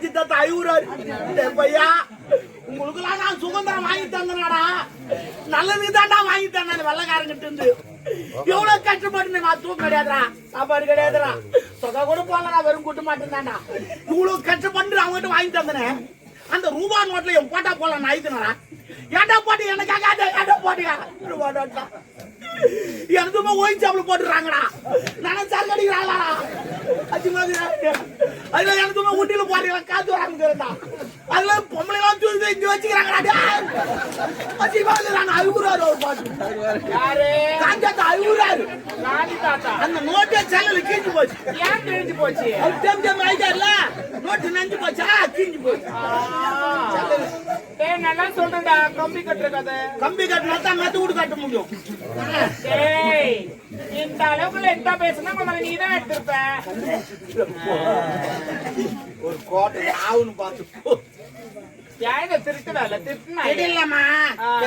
காஞ்சி தாத்தா அழுகுறாரு. பையா உங்களுக்குலாம் நான் சுதந்திரம் வாங்கி தந்தனாடா, நல்லதுக்கு தாண்டா வாங்கி தந்தேன் வெள்ளக்காரங்கிட்ட இருந்து. எவ்வளவு கஷ்டப்பட்டு நான் தூக்கம் கிடையாதுடா, சாப்பாடு கிடையாதுடா, சொத கூட போகலடா, வெறும் கூட்ட மாட்டேன் தாண்டா. இவ்வளவு கஷ்டப்பட்டு அவங்ககிட்ட வாங்கி தந்தேன். அந்த ரூபா நோட்ல என் போட்டா போல நான் ஆயிடுனா ஏண்டா போட்டு எனக்காக ஏண்டா போட்டியா ரூபா நோட்டா எனக்குமே ஓயின் சாப்பிட போட்டுறாங்கடா. நானும் சார் கடிக்கிறாங்களா அதுல எனக்குமே ஊட்டியில போடுறீங்களா காத்து வராங்க. அதுல பொம்பளை எல்லாம் தூக்கி இங்க வச்சுக்கிறாங்கடா. அழுகுறாரு ஒரு பாட்டு காஞ்சாத்தா அழுகுறாரு. அந்த நோட்டே சேனல் கீழ்ச்சி போச்சு. ஏன் கிழிஞ்சு போச்சு? ஆயிட்டார்ல நோட்டு நஞ்சு போச்சா கீழ்ச்சி போச்சு. நல்லா சொல்றேன்டா, கம்பி கட்டுற கதை. கம்பி கட்டினா தான் மெத்த வீடு கட்ட முடியும். இந்த அளவுக்குள்ள எந்த பேசுனா முதல்ல நீ தான் எடுத்திருப்ப. ஒரு கோட்டை ஆவுன்னு பார்த்து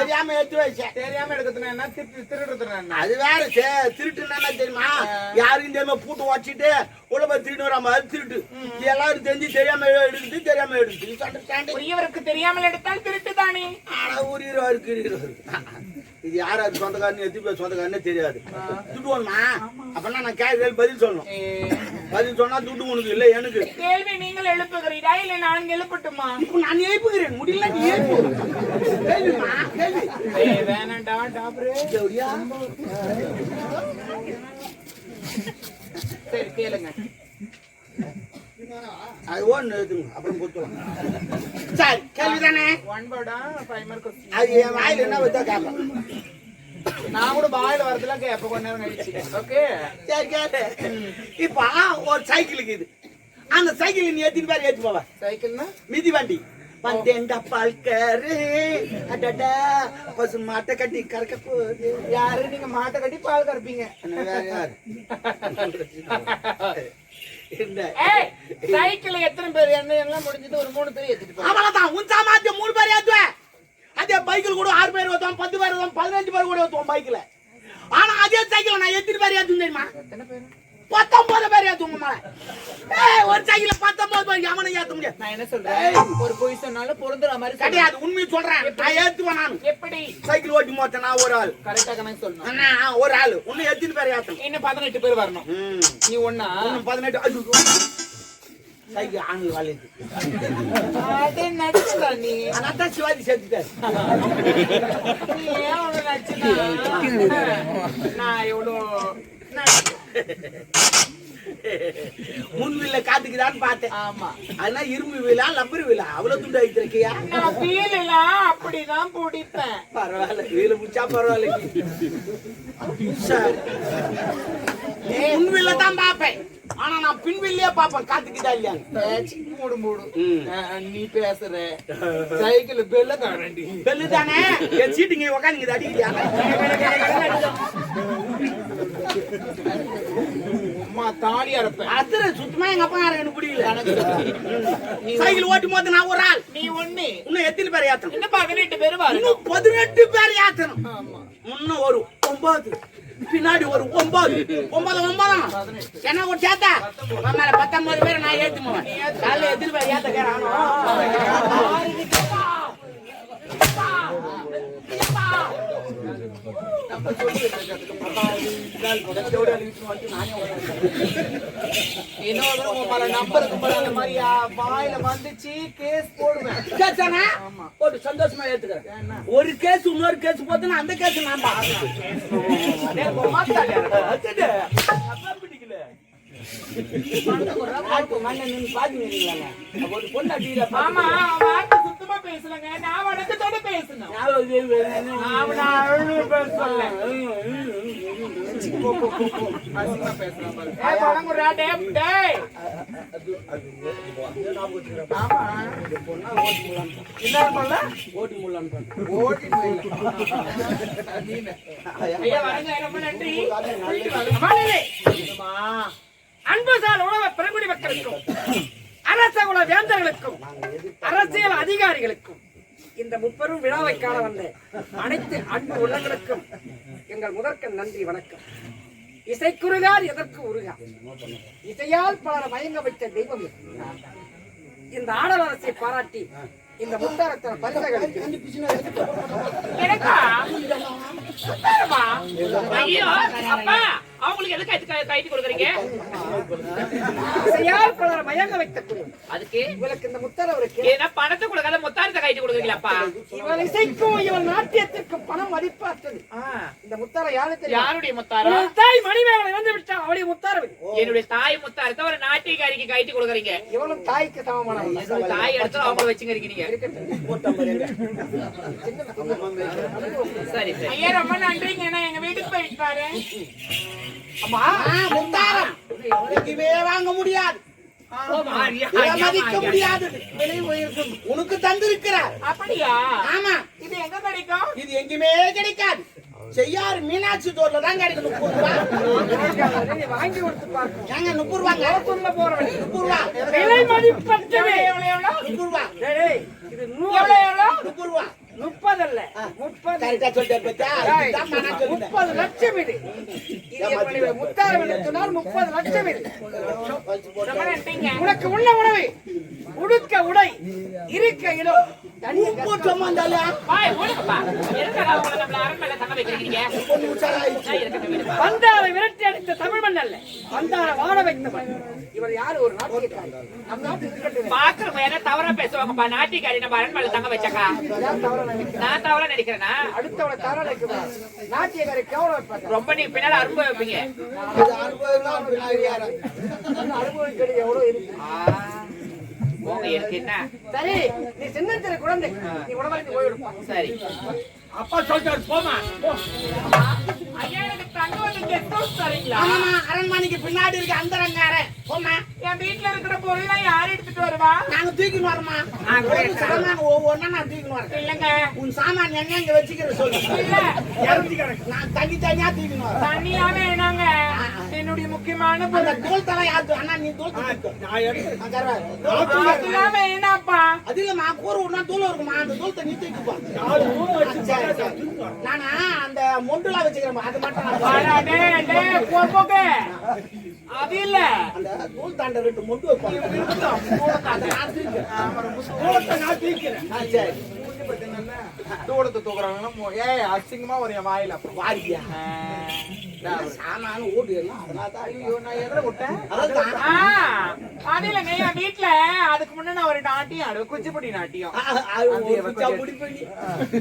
தெரியாம எடுத்து வச்சேன். தெரியாம எடுக்கிறதுனா திருடுறதுனா அது வேற. திருட்டுன்னா தெரியுமா? யாருக்கும் தெரியாம பூட்டு வச்சுட்டு உள்ள போய் திருட்டு வராம அது திருட்டு. எல்லாரும் தெரிஞ்சு தெரியாம எடுக்குது, தெரியாம எடுக்குது. உரியவருக்கு தெரியாமல் எடுத்தால் திருட்டு தானே. ஆனா உரியவருக்கு இது யாராவது சொந்தக்காரன்னு எத்தி போய் சொந்தக்காரனே தெரியாது. துட்டு வேணுமா? அப்பனா நான் கேள்வி பதில் சொல்லணும். பதில் சொன்னா துட்டு உனக்கு இல்ல எனக்கு. கேள்வி நீங்கள் எழுப்புகிறீரா இல்ல நான் எழுப்பட்டுமா? இப்ப நான் எழுப்புகிறேன். முடியல நீ எழுப்பு. கேள்விமா கேள்வி. வேணாண்டா டாப்ரே. சரி கேளுங்க. அது ஒன்று எழுதுங்க அப்புறம் கொடுத்துலாம். சரி கேள்விதானே? One வேர்டா 5 mark. அது என் வாயில என்ன வச்சா கேட்பேன். நான் கூட வாயில வரதுலாம் கேட்ப கொஞ்ச நேரம் கழிச்சு. ஓகே சரி கேட்டு. இப்ப ஒரு சைக்கிள் இருக்குது. அந்த சைக்கிள் நீ எத்தனை பேர் ஏற்றி போவ? சைக்கிள்னா மிதி வண்டி. வந்தேன்டா பால்காரு அடடா பசு மாட்டை கட்டி கறக்க போகுது. யாரு நீங்க மாட்டை கட்டி பால் கறப்பீங்க? சைக்கிள் எத்தனை பேர் எல்லாம் முடிஞ்சது? ஒரு 3 பேர் ஏத்திட்டு போவாங்க. அவ்வளவுதான். உன் சாமாத்திய 3 பேர் ஏத்துவேன். அதே பைக்கில் கூட 6 பேர் ஏத்துவோம், 10 பேர் ஏத்துவோம், 15 பேர் கூட ஏத்துவோம் பைக்ல. ஆனா அதே சைக்கிள் நான் எத்தனை பேர் ஏத்துவேன் தெரியுமா? எத்தனை பேர்? 19 பேர் ஏத்துவோம். ஒரு சைக்கிள் 19 பேர் எவனை ஏத்த முடியாது. நான் என்ன சொல்றேன், ஒரு பொய் சொன்னாலும் பொருந்துற மாதிரி கிடையாது. உண்மையை சொல்றேன். நான் ஏத்துவேன். நான் எப்படி சைக்கிள் ஓட்டி மொத்த நான் ஒரு ஆள் கரெக்டா கணக்கு சொல்லணும். நான் ஒரு ஆள். இன்னும் எத்தனை பேர் ஏத்தணும்? இன்னும் 18 பேர் வரணும். நீ ஒண்ணா? இன்னும் 18. சைக்கிள் ஆணு வாழிது. அதே நடிச்சா நீ? அதான் சிவாஜி சேர்த்துட்டாரு. ஏன் ஒண்ணு நடிச்சுனா நான் எவ்வளோ முன்வில்ல காத்துக்குதான்னு பார்த்தேன். ஆமா, அதெல்லாம் இரும்பு விழா லப்பர் விழா அவ்வளவு துண்டு வைத்திருக்கியா? நான் வீலெல்லாம் அப்படிதான் பிடிப்பேன். பரவாயில்ல, வீல முடிச்சா பரவாயில்ல. முன்வில்ல தான் பாப்பேன். ஆனா நான் பின்வில்லையே பாப்பேன். காத்துக்கிட்டா இல்லையா? மூடு மூடு. நீ பேசுற சைக்கிள் பெல்ல காரண்டி பெல்லு தானே. என் சீட்டுங்க உக்காந்துங்க அடிக்கலையா? அம்மா தாலி அறப்பேன். அத்தனை சுத்தமா எங்க அப்பா எனக்கு பிடிக்கல. சைக்கிள் ஓட்டும் போது நான் ஒரு ஆள், நீ ஒண்ணு. இன்னும் எத்தனை பேர் ஏத்தணும்? இன்னும் 18 பேர் வரும். இன்னும் 18 பேர் ஏத்தணும். ஆமா, முன்ன ஒரு 9, பின்னாடி ஒரு 9, 9 என்ன ஒரு சேத்தா 19 பேர் நான் ஏத்துவேன். காலைல எத்தனை பேர் ஏத்த கேறானோ? சந்தோஷமா ஏத்துக்கிறேன். ஒரு கேஸ் இன்னொரு கேஸ் போது அந்த கேஸ் நான் சுத்தமா பேசுறேங்க. நான் வணக்கத்தோட பேசணும். அன்புசால் உலக பெருங்குடி மக்களுக்கும் அரச குல வேந்தர்களுக்கும் அரசியல் அதிகாரிகளுக்கும் இந்த முப்பெரும் விழாவை காண வந்த அனைத்து அன்பு உள்ளங்களுக்கும் எங்கள் முதற்க நன்றி வணக்கம். இசைக்குறுகார் எதற்கு உருகார்? இசையால் பலரை மயங்க வைத்த தெய்வம். இந்த ஆடல் அரசை பாராட்டி இந்த முத்தாரத்தன பரிசளிக்க எனக்கா முத்தாரமா? ஐயோ அப்பா, அவங்களுக்கு எதுக்கு கைட்டு கொடுக்குறீங்க? இசையால் பலரை மயங்க வைத்த குரு. அதுக்கு இவளுக்கு இந்த முத்தார ஒரு ஏன்னா பணத்தை கொடுக்காத முத்தாரத்தை கைட்டு கொடுக்குறீங்களாப்பா? இவள் இசைக்கும் இவள் நாட்டியத்திற்கும் பணம் மதிப்பாற்றது. இந்த முத்தார யாரு தெரியும்? யாருடைய முத்தாரா? இவள் தாய் மணிமேகலை இறந்து விட்டாள். அவளுடைய முத்தாரவதி. என்னுடைய தாய் முத்தாரத்தை ஒரு நாட்டியக்காரிக்கு கைட்டு கொடுக்குறீங்க. இவளும் தாய்க்கு சமமானவள். என்னுடைய தாய் எடுத்து அவங்கள வச்சுக்கிறீங்க. சரி சரி. ஐயா ரொம்ப நன்றிங்க. எங்க வீட்டுக்கு போயிட்டு பாரு. அம்மா முத்தாரம் எங்கேயுமே வாங்க முடியாது, மதிக்க முடியாது. உனக்கு தந்திருக்கிறார். அப்படியா? ஆமா, இது எங்க கிடைக்கும்? இது எங்கேயுமே கிடைக்காது. செய்யாறு மீனாட்சி தோர்ல தான் கிடைக்கும். 30 ரூபா வாங்கி கொடுத்து பாருங்க. ஏங்க 30 ரூபாங்க? 30 ரூபா விலை மதிப்பற்றது. எவ்வளவு? 30 ரூபா. டேய், இது எவ்வளவு? 30 ரூபா. 30 அல்ல, 30. கரெக்டா சொல்லிட்டேன் பத்தியா? இதுதான் நான் சொல்லிட்டேன். 30 லட்சம் இது. இது எப்படி முத்தாரம் என்று சொன்னால் 30 லட்சம் இது. ரொம்ப நன்றிங்க. உனக்கு உள்ள உணவு, உடுக்க உடை, இருக்க இடம், தண்ணீர் கூட்டம் வந்தாலே பாய் ஓடுங்கப்பா. எதுக்காக அவங்கள நம்மள அரண்மனையில தங்க வைக்கிறீங்க? கொஞ்சம் உஷாராயிடுச்சு. நான் இருக்கட்டும் விடுப்பா. வந்தாரை விரட்டி அடித்த தமிழ் மண் அல்ல, வந்தாரை வாழ வைத்தவன். இவர் யாரு? ஒரு நாட்டியக்காரி. நம் நாட்டு இருக்கட்டும். பாக்குறவங்க என்ன தவறா பேசுவாங்கப்பா. நாட்டிக்காரி நம்ம அரண்மனையில தங்க வச்சாக்கா? யார் தவறா நினைக்கிறா? நான் தவறா நடிக்கிறேனா? அடுத்தவளை தவறா நினைக்கிறார். நாட்டியக்காரி கேவலம் வைப்பாங்க. ரொம்ப நீ பின்னால அனுபவம் வைப்பீங்க. இது அனுபவம் தான் பின்னாடி யாரு? அனுபவிக்கிறது எவ்வளவு இருக்கு. போங்க, எனக்கு என்ன? சரி, நீ சின்னத்திரை குழந்தை, நீ உடம்பு போயிடுப்பா. சரி அப்பா சொல்றாரு போமா. ஐயா, எனக்கு தங்க வந்து கெஸ்ட் ஹவுஸ் தரீங்களா? ஆமாமா, அரண்மனைக்கு பின்னாடி இருக்க அந்த ரங்காரன் போமா. என் வீட்டுல இருக்கிற பொருள்லாம் யார் எடுத்துட்டு வருவா? நாங்க தூக்கின்னு வரோமா? சாமான் ஒவ்வொன்னா நான் தூக்கின்னு வரேன். இல்லங்க, உன் சாமான் என்ன இங்க வச்சுக்கிற சொல்லு. இல்ல நான் தனித்தனியா தூக்கின்னு வரேன். தண்ணியா வேணாங்க. என்னுடைய முக்கியமான அந்த பொருள் தோல் தலை யாரு? அண்ணா நீ தோல் அதெல்லாம் வேணாப்பா. அது இல்லம்மா, கூறு விடனா தூள் இருக்குமா? அந்த தோல் தண்ணி தூக்கிப்பா. நானா அந்த மொண்டுலா வச்சுக்கிறேன், அது மட்டும் அது இல்ல. அந்த தூள் தாண்ட 2 மொண்டு வைப்பாங்க. அதை நான் தூக்கிறேன். சரி தூரத்தை தூக்குறாங்கன்னா ஏய் அசிங்கமா ஒரு என் வாயில வாரியா சாமான ஓடு எல்லாம். அதனாலதான் ஐயோ நான் எதிர விட்டேன். அது இல்லங்க, என் வீட்டுல அதுக்கு முன்ன நான் ஒரு நாட்டியம் ஆடுவேன், குச்சிப்புடி நாட்டியம்.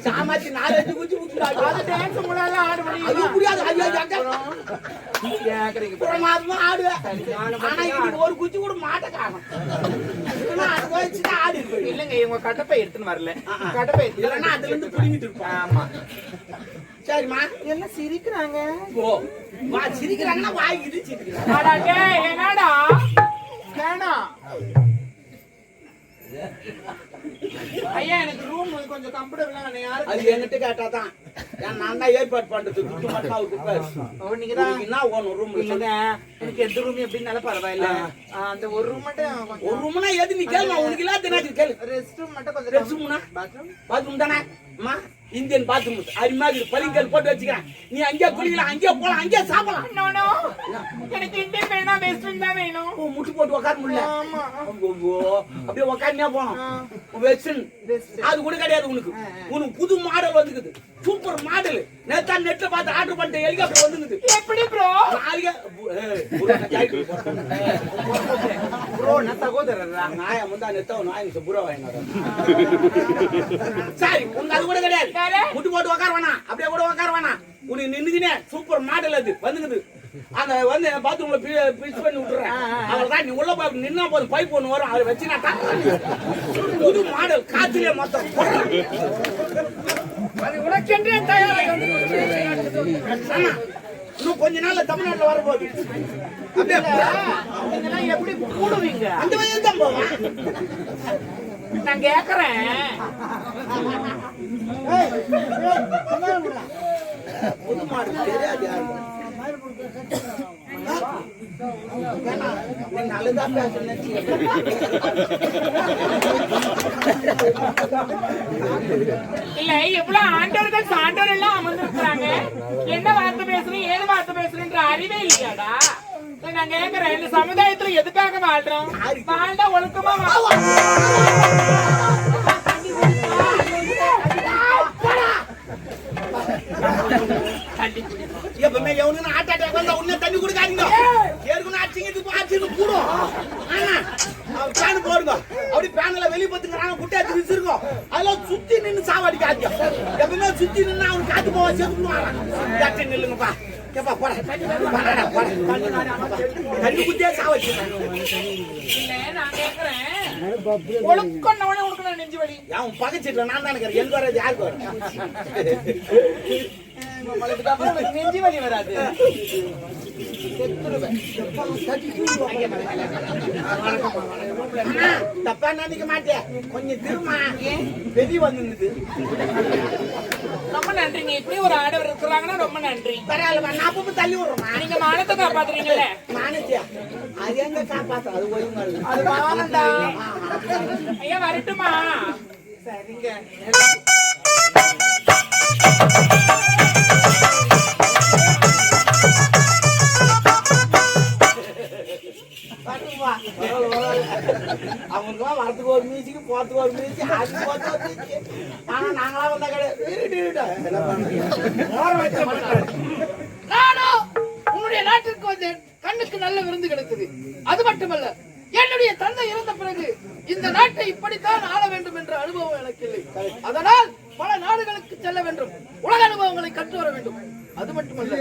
சாமாச்சி 4-5 குச்சி அது டான்ஸ் முன்னால ஆட முடியும். முடியாது. கேக்குறீங்க பிரமாதமா ஆடுவேன். ஆனா இன்னைக்கு ஒரு குச்சி கூட மாட்ட காணும். அது வச்சுதான் ஆடி இருப்பேன். இல்லங்க, இவங்க கட்டப்பை எடுத்துன்னு வரல. கட்டப்பை இல்லைன்னா அதுல இருந்து புடிங்கிட்டு இருப்பேன். ஆமா. சரிம்மா, என்ன சிரிக்கிறாங்க? ஓ வா, சிரிக்கிறாங்கன்னா வாய் இடிச்சிருக்கிறாங்க. என்னடா வேணாம் ஐயா, எனக்கு ரூம் கொஞ்சம் கம்ஃபர்டபிளா யாரு? அது என்கிட்ட கேட்டாதான். நான் தான் ஏற்பாடு பண்றது. துட்டு மட்டும் அவருக்கு பேசு. நீங்கதான் என்ன ஒண்ணு ரூம் இல்லங்க, எனக்கு எந்த ரூம் எப்படின்னாலும் பரவாயில்ல. அந்த ஒரு ரூம் மட்டும், ஒரு ரூம்னா எது நீ கேளு, உனக்கு இல்லாத தினாச்சு கேளு. ரெஸ்ட் ரூம் மட்டும் கொஞ்சம். ரெஸ்ட் ரூம்னா பாத்ரூம் தானே அம்மா? இந்தியன் பாத்ரூம் அருமையா பளிங்கல் போட்டு வச்சுக்கிறேன். நீ அங்கேயே குளிக்கலாம், அங்கேயே போலாம், அங்கேயே சாப்பிடலாம். எனக்கு இந்தியன் வேணாம், வெஸ்டர்ன் தான் வேணும். முட்டு போட்டு உட்கார முடியல. ஆமா, அப்படியே உட்காந்துனே போனோம். வெஸ்டர்ன் அது கூட கிடையாது உனக்கு. உனக்கு புது மாடல் வந்துக்குது, சூப்பர் மாடல். நேத்தா நெட்ல பார்த்து ஆர்டர் பண்ணிட்டு ஹெலிகாப்டர் வந்துக்குது. எப்படி ப்ரோ? நாளைக்கு ப்ரோ நான் சகோதரர். நாய முந்தா நெத்த நாய் புரோ வாங்கினாரு. சரி, உனக்கு அது கூட கிடையாது. முட்டு போட்டு உட்கார வேணாம், அப்படியே கூட உட்கார வேணாம். உனக்கு நின்னுக்கினே சூப்பர் மாடல் அது வந்துக்குது. அந்த வந்து பாத்ரூம்ல பிரிச்சு பண்ணி விட்டுறேன். அவர்தான் நீ உள்ள போய் நின்னா போதும், பைப் ஒண்ணு வரும், அதை வச்சு நான் புது மாடல் காத்திலே மொத்தம். அது உனக்கென்றே தயாராக வந்து இன்னும் கொஞ்ச நாள்ல தமிழ்நாட்டுல வரப்போகுது. நீங்கெல்லாம் எப்படி கூடுவீங்க? அந்த வயது தான் போவான். நான் கேக்குறேன். புது மாடல் தெரியாது யாருக்கும். நல்லதா பேசணும். இல்ல, எவ்வளவு ஆண்டவர்கள் சான்றோர் எல்லாம் அமர்ந்திருக்கிறாங்க. என்ன வார்த்தை பேசுறேன், ஏது வார்த்தை பேசுறேன்ற அறிவே இல்லையாடா? நான் கேக்குறேன் இந்த சமுதாயத்துல எதுக்காக வாழ்றோம்? வாழ்ந்தா ஒழுக்கமா எப்பவுமே எவனுக்கு ஹார்ட் அட்டாக் வந்தா உடனே தண்ணி குடிக்காதீங்க. ஏற்கனவே அடிச்சுங்க கூடும். பேனு போடுங்க. அப்படி பேனில் வெளியே பத்துக்கிறாங்க குட்டியாச்சு விசிருங்க. அதெல்லாம் சுத்தி நின்று சாவடிக்காதீங்க. எப்பவுமே சுத்தி நின்று அவனுக்கு காத்து போவா சேர்த்துக்குவாங்க. நில்லுங்கப்பா. ஏப்பா போட தண்ணி குத்தியா சாவடிச்சு. இல்ல நான் கேக்குறேன் ஒழுக்கம்னவனே உனக்கு நான் நெஞ்சு வலி. அவன் பகச்சிட்டு நான் தான் இருக்கிறேன். எங்க வராது யாருக்கு வரும்? நெஞ்சு வலி வராது. தப்பா நினைக்க மாட்டேன். கொஞ்சம் திரும்ப வெளியே வந்துருந்தது. ரொம்ப நன்றிங்க. இப்படி ஒரு ஆடவர் இருக்கிறாங்கன்னா ரொம்ப நன்றி. பரவாயில்ல நான் தள்ளி விடுறோமா? நீங்க மானத்தை காப்பாத்துறீங்கல்ல. மானத்தியா அது எங்க காப்பாத்து? அது ஒழுங்கா அது மானண்டா. ஐயா வரட்டுமா? சரிங்க. அவங்களுக்குலாம் வரத்துக்கு ஒரு மியூசிக்கு போறதுக்கு ஒரு மியூசிக் அது போறது ஒரு மியூசிக். ஆனா நாங்களா வந்தா கிடையாது. நானும் உன்னுடைய நாட்டிற்கு வந்தேன். கண்ணுக்கு நல்ல விருந்து கிடைத்தது. அது மட்டுமல்ல, என்னுடைய தந்தை இறந்த பிறகு இந்த நாட்டை இப்படித்தான் ஆள வேண்டும் என்ற அனுபவம் எனக்கு இல்லை. அதனால் பல நாடுகளுக்கு செல்ல வேண்டும், உலக அனுபவங்களை கற்று வர வேண்டும். அது மட்டுமல்ல,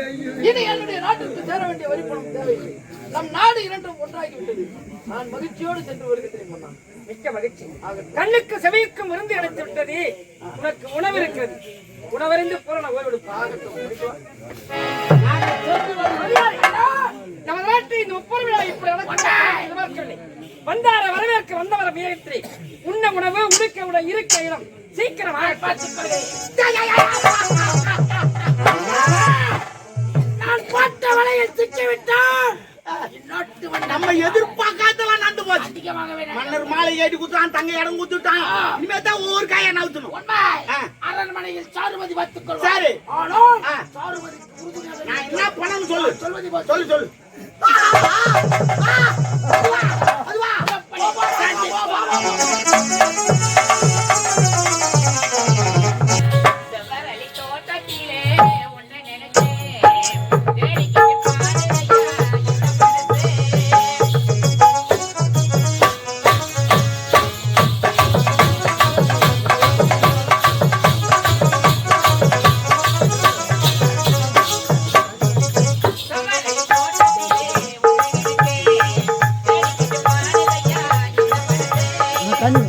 இனி என்னுடைய நாட்டிற்கு சேர வேண்டிய வரிப்பணம் தேவையில்லை. நம் நாடு இரண்டும் ஒன்றாகிவிட்டது. நான் மகிழ்ச்சியோடு சென்று வருகிறேன். மிக்க மகிழ்ச்சி. கண்ணுக்கு செவிக்கும் விருந்து கிடைத்து விட்டது. உனக்கு உணவு இருக்கிறது. உணவறிந்து பூரண ஓய்வெடுப்பாகட்டும். நமது நாட்டு இந்த ஒவ்வொரு விழா இப்படி எதிர்பார்க்கவில்லை. வந்தார வரவேற்க வந்தவர வியத்திரை உண்ண உணவு உடுக்க உட இருக்க இடம் சீக்கிரம் நான் போட்ட வலையில் சிக்கிவிட்டான். நம்ம எதிர்பார்க்காதெல்லாம் நண்டு போச்சு. மன்னர் மாலை ஏடி குத்துறான், தங்க இடம் குத்துட்டான். இனிமே தான் ஒவ்வொரு காயா நவுத்தணும். அரண்மனையில் சாருமதி பார்த்துக் கொள்வோம். சரி, ஆனால் சாருமதி நான் என்ன பண்ணணும் சொல்லு. சொல்லு சொல்லு. தண்ணி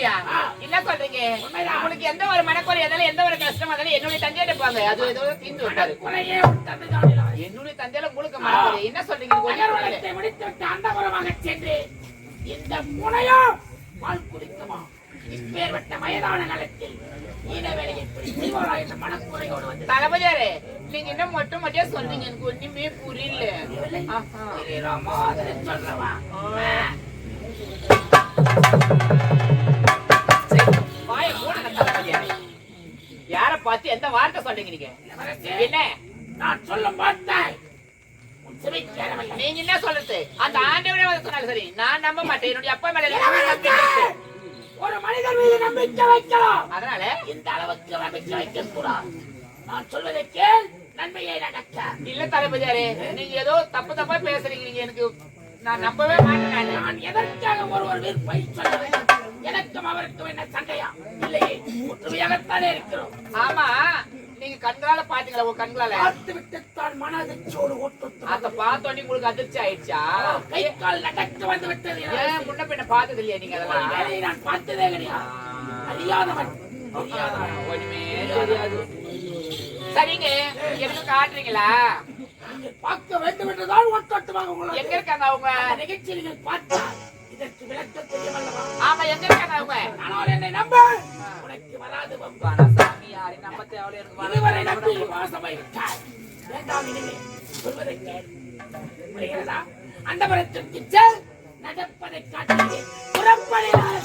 அப்படியா என்ன சொல்றீங்க உங்களுக்கு எந்த ஒரு மனக்குறை எதாலும் எந்த ஒரு கஷ்டம் அதாலும் என்னுடைய தந்தையிட்ட போங்க அது ஏதோ தீர்ந்து விட்டாரு என்னுடைய தந்தையில உங்களுக்கு மனக்குறை என்ன சொல்றீங்க முடித்துவிட்டு அந்தபுரமாக சென்று இந்த முனையோ பால் குடிக்குமா இப்பேற்பட்ட வயதான காலத்தில் தளபதியாரே நீங்க இன்னும் மட்டும் மட்டும் சொல்றீங்க எனக்கு ஒண்ணுமே புரியல வாய மூடுங்க தளபதியாரே யார பார்த்து எந்த வார்த்தை சொல்றீங்க நீங்க என்ன நான் சொல்ல மாட்டேன் நீங்க என்ன சொல்றது அந்த ஆண்டவரே வந்து சொன்னாலும் சரி நான் நம்ப மாட்டேன் என்னுடைய அப்பா மேல நம்பிக்கை இருக்கு. ஒரு மனிதர் மீது நம்பிக்கை வைக்கலாம் அதனால இந்த அளவுக்கு நம்பிக்கை வைக்க கூடாது நான் சொல்வதை கேள் நன்மையை நடக்க இல்ல தளபதியாரே நீங்க ஏதோ தப்பா பேசுறீங்க நீங்க எனக்கு நான் நம்பவே மாட்டேன் நான் எதற்காக ஒரு வீர்ப்பை சொல்ல வேண்டும் எனக்கும் அவருக்கும் என்ன சண்டையா இல்லையே ஒற்றுமையாகத்தானே இருக்கிறோம் ஆமா நீங்க கண்களால பாத்தீங்களா உங்க கண்களால பார்த்து விட்டுத்தான் மனதிச்சோடு ஓட்டு அத பார்த்தோன்னே உங்களுக்கு அதிர்ச்சி ஆயிடுச்சா கை கால் நடக்க வந்து விட்டது ஏன் முன்ன பின்ன பார்த்தது இல்லையா நீங்க அதெல்லாம் வேலையை நான் பார்த்ததே கிடையாது அறியாதவன் ஒண்ணுமே தெரியாது சரிங்க எனக்கு காட்டுறீங்களா நீங்கள் பார்க்க வேண்டும் என்றுதான் ஒட்டோட்டமாக உங்களுக்கு எங்க இருக்காங்க அவங்க நிகழ்ச்சி நீங்கள் பார்த்தால் இதற்கு விளக்கம் தெரியவல்லவா ஆமா எங்க இருக்காங்க அவங்க ஆனால் என்னை நம்ப உனக்கு வராது சாமி யாரை நம்ப தேவையில்லை எனக்கு இதுவரை நம்பி மோசமாய் விட்டாய் வேண்டாம் இனிமே சொல்வதை கேள் புரிகிறதா அந்த மரத்திற்கு செல் நடப்பதை காட்டுகிறேன் புறப்படையாளே